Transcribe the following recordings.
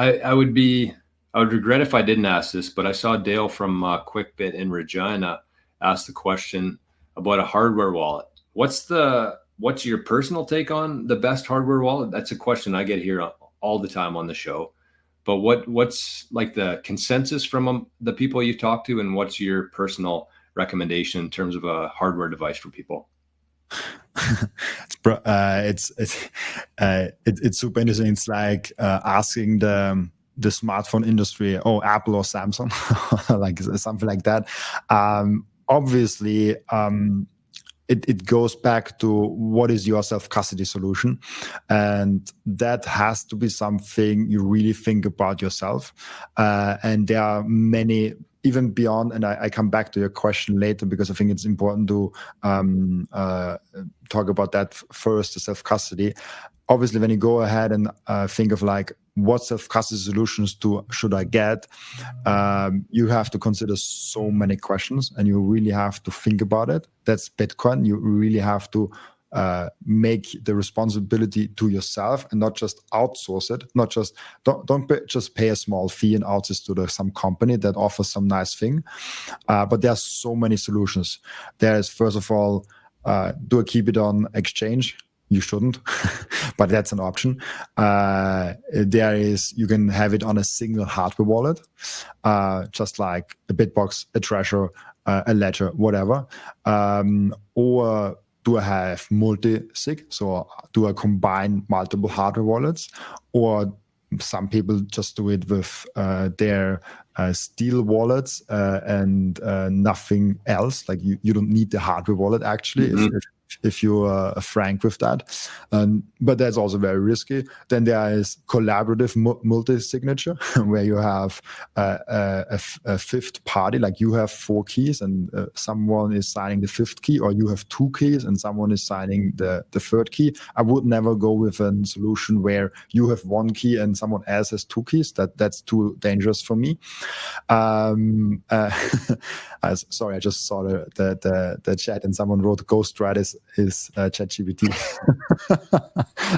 I would regret if I didn't ask this, but I saw Dale from QuickBit in Regina ask the question about a hardware wallet. What's your personal take on the best hardware wallet? That's a question I get here all the time on the show. But what's like the consensus from the people you talk to, and what's your personal recommendation in terms of a hardware device for people? It's super interesting. It's like asking the smartphone industry, oh, Apple or Samsung, like something like that. Obviously, it goes back to what is your self-custody solution, and that has to be something you really think about yourself. And there are many, even beyond, and I come back to your question later because I think it's important to talk about that first, the self-custody. Obviously, when you go ahead and think of like what self-custody solutions should I get, you have to consider so many questions, and you really have to think about it. That's Bitcoin. You really have to make the responsibility to yourself and not just outsource it. Not just just pay a small fee and outsource to some company that offers some nice thing. But there are so many solutions. There is, first of all, do a keep it on exchange. You shouldn't, but that's an option. There is, you can have it on a single hardware wallet, just like a Bitbox, a Treasure, a Ledger, whatever. Or do I have multi-sig? So do I combine multiple hardware wallets? Or some people just do it with their steel wallets and nothing else. Like you don't need the hardware wallet actually. Mm-hmm. If you're frank with that, but that's also very risky. Then there is collaborative multi-signature, where you have a fifth party, like you have 4 keys and someone is signing the 5th key, or you have 2 keys and someone is signing the 3rd key. I would never go with a solution where you have 1 key and someone else has 2 keys. That's too dangerous for me. Sorry, I just saw the chat and someone wrote Ghostwrite is ChatGPT.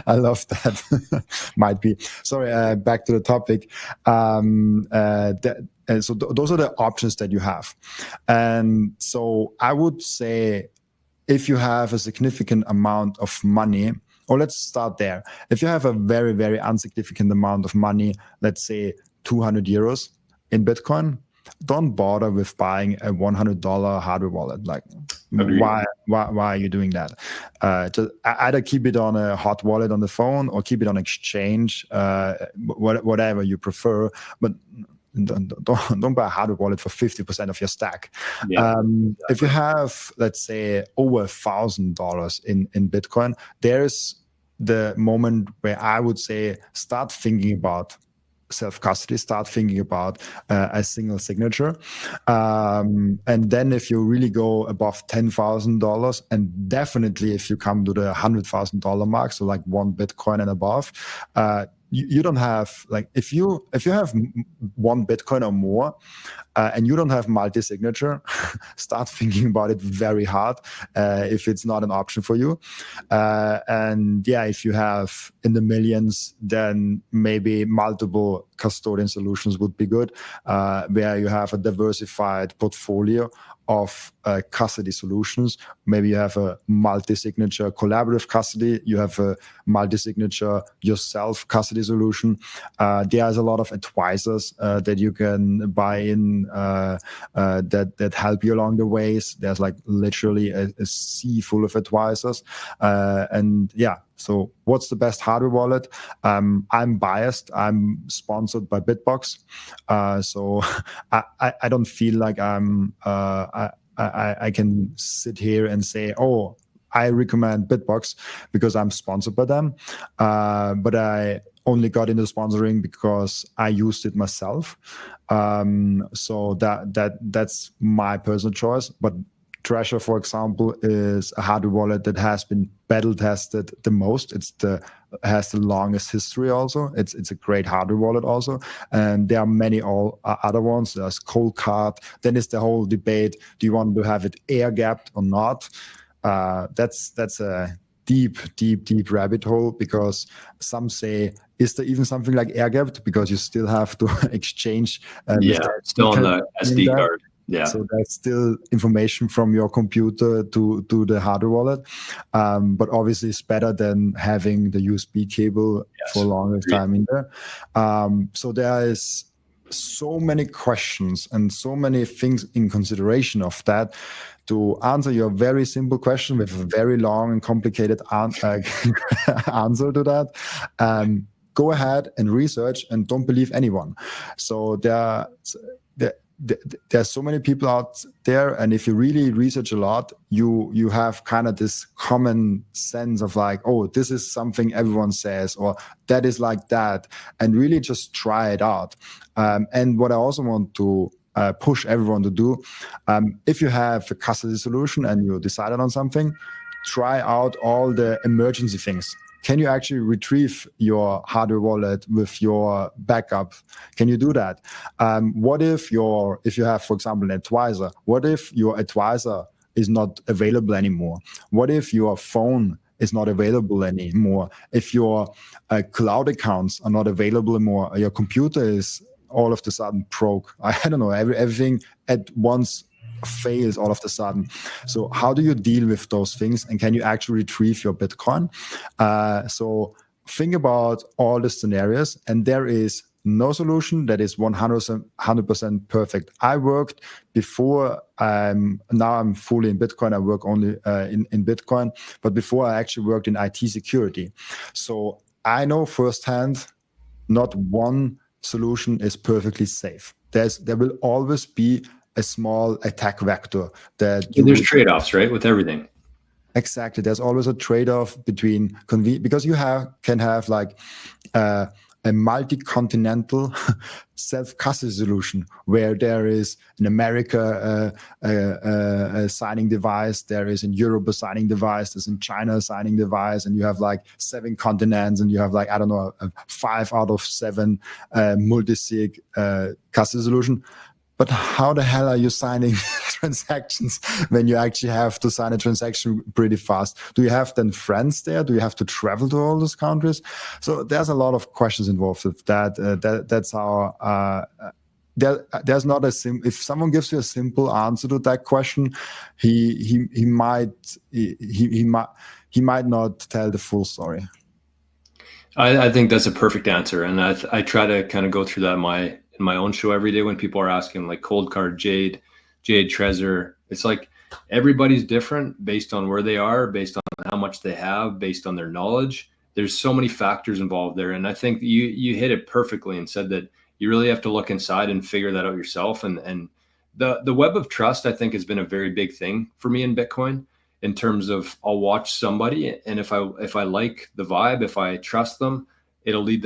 I love that. Might be. Sorry, back to the topic. So those are the options that you have. And so I would say if you have a significant amount of money, or let's start there. If you have a very, very insignificant amount of money, let's say 200 euros in Bitcoin, don't bother with buying a $100 hardware wallet. Like, why are you doing that? Just either keep it on a hot wallet on the phone or keep it on exchange, whatever you prefer. But don't buy a hardware wallet for 50% of your stack. Yeah, exactly. If you have, let's say, over $1,000 in Bitcoin, there's the moment where I would say start thinking about self-custody, start thinking about a single signature. And then if you really go above $10,000, and definitely if you come to the $100,000 mark, so like 1 Bitcoin and above, you don't have, like, if you have 1 Bitcoin or more and you don't have multi-signature, start thinking about it very hard if it's not an option for you. And yeah, if you have in the millions, then maybe multiple custodian solutions would be good, where you have a diversified portfolio of custody solutions. Maybe you have a multi-signature collaborative custody, you have a multi-signature yourself custody solution. There's a lot of advisors that you can buy in that help you along the ways. There's like literally a sea full of advisors. And yeah, so what's the best hardware wallet? I'm biased. I'm sponsored by Bitbox. So I don't feel like I can sit here and say, oh, I recommend Bitbox because I'm sponsored by them. But I only got into sponsoring because I used it myself. So that's my personal choice. But Treasure, for example, is a hardware wallet that has been battle tested the most. Has the longest history also. It's a great hardware wallet also. And there are many other ones. There's Coldcard. Then is the whole debate, do you want to have it air gapped or not? That's a deep rabbit hole, because some say, is there even something like air gapped? Because you still have to exchange. Still on the SD card. Yeah. So that's still information from your computer to the hardware wallet. But obviously it's better than having the USB cable for a longer time in there. So there is so many questions and so many things in consideration of that. To answer your very simple question with a very long and complicated answer to that, go ahead and research and don't believe anyone. So there's so many people out there, and if you really research a lot, you have kind of this common sense of like, oh, this is something everyone says, or that is like that, and really just try it out. And what I also want to push everyone to do, if you have a custody solution and you decided on something, try out all the emergency things. Can you actually retrieve your hardware wallet with your backup? Can you do that? What if you have, for example, an advisor? What if your advisor is not available anymore? What if your phone is not available anymore? If your cloud accounts are not available anymore, your computer is all of a sudden broke. I don't know, everything at once fails all of a sudden. So how do you deal with those things, and can you actually retrieve your Bitcoin? So think about all the scenarios, and there is no solution that is 100% perfect. I worked before, now I'm fully in Bitcoin. I work only in Bitcoin, but before I actually worked in IT security. So I know firsthand, not one solution is perfectly safe. There will always be a small attack vector that there's trade-offs, right, with everything. Exactly. There's always a trade-off between because you can have like a multi-continental self-custody solution where there is in America a signing device, there is in Europe a signing device, there's in China a signing device, and you have like 7 continents, and you have like, I don't know, 5 out of 7 multi-sig custody solution. But how the hell are you signing transactions when you actually have to sign a transaction pretty fast? Do you have then friends there? Do you have to travel to all those countries? So there's a lot of questions involved with that. That's how there's not a if someone gives you a simple answer to that question, he might not tell the full story. I think that's a perfect answer, and I try to kind of go through that in my own show every day when people are asking, like Coldcard, Jade, Trezor. It's like everybody's different based on where they are, based on how much they have, based on their knowledge. There's so many factors involved there, and I think you hit it perfectly and said that you really have to look inside and figure that out yourself. And the web of trust, I think, has been a very big thing for me in Bitcoin, in terms of I'll watch somebody, and if I like the vibe, if I trust them, it'll lead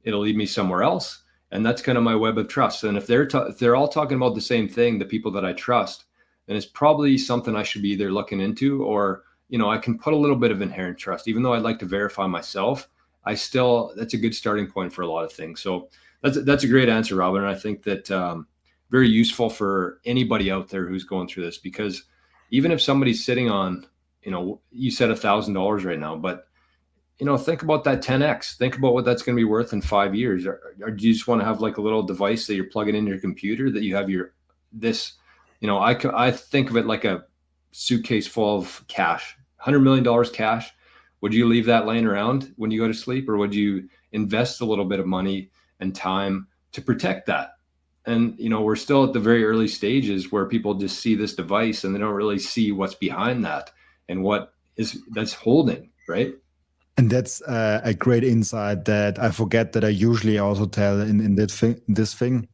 me somewhere else. And that's kind of my web of trust. And if they're all talking about the same thing, the people that I trust, then it's probably something I should be either looking into, or, I can put a little bit of inherent trust, even though I'd like to verify myself. That's a good starting point for a lot of things. So that's a great answer, Robin. And I think that very useful for anybody out there who's going through this, because even if somebody's sitting on, you said $1,000 right now, but think about that 10x. Think about what that's going to be worth in 5 years. Or do you just want to have like a little device that you're plugging in your computer that you have I think of it like a suitcase full of cash, $100 million cash. Would you leave that laying around when you go to sleep, or would you invest a little bit of money and time to protect that? And, we're still at the very early stages where people just see this device and they don't really see what's behind that and that's holding, right? And that's a great insight that I forget that I usually also tell in this thing.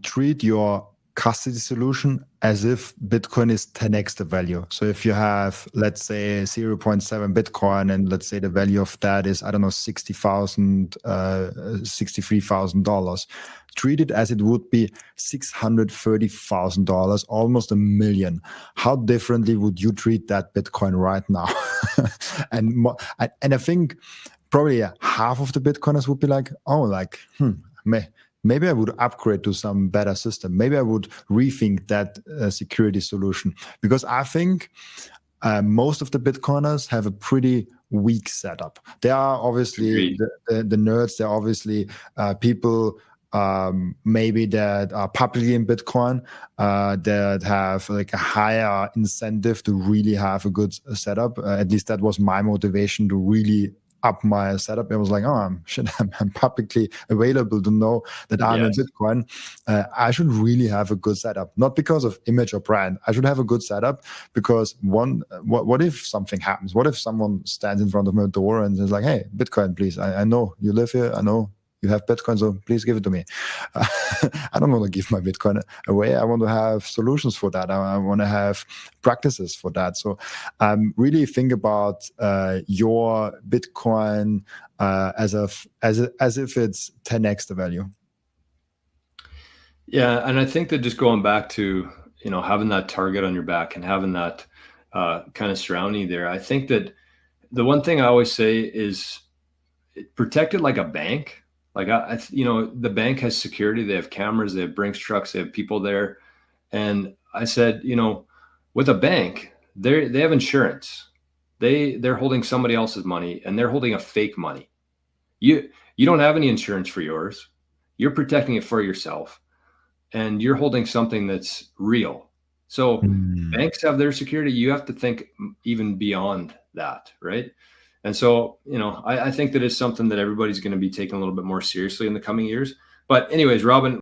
Treat your custody solution as if Bitcoin is 10x the value. So if you have, let's say, 0.7 Bitcoin, and let's say the value of that is, I don't know, $63,000, treat it as it would be $630,000, almost $1 million. How differently would you treat that Bitcoin right now? And I think probably half of the Bitcoiners would be like, maybe I would upgrade to some better system. Maybe I would rethink that security solution, because I think most of the Bitcoiners have a pretty weak setup. There are obviously the nerds. There are obviously people maybe that are publicly in Bitcoin that have like a higher incentive to really have a good setup. At least that was my motivation to really up my setup. I was like, oh, I'm publicly available to know that I'm in Bitcoin. I should really have a good setup, not because of image or brand. I should have a good setup because what if something happens? What if someone stands in front of my door and is like, hey, Bitcoin, please. I know you live here. I know you have Bitcoin, so please give it to me. I don't want to give my Bitcoin away. I want to have solutions for that. I want to have practices for that. So really think about your Bitcoin as if it's 10x the value. Yeah, and I think that just going back to, you know, having that target on your back and having that kind of surrounding there, I think that the one thing I always say is protect it like a bank. Like you know, the bank has security. They have cameras. They have Brinks trucks. They have people there. And I said, you know, with a bank, they have insurance. They're holding somebody else's money, and they're holding a fake money. You don't have any insurance for yours. You're protecting it for yourself, and you're holding something that's real. So banks have their security. You have to think even beyond that, right? And so, you know, I think that is something that everybody's going to be taking a little bit more seriously in the coming years. But anyways, Robin,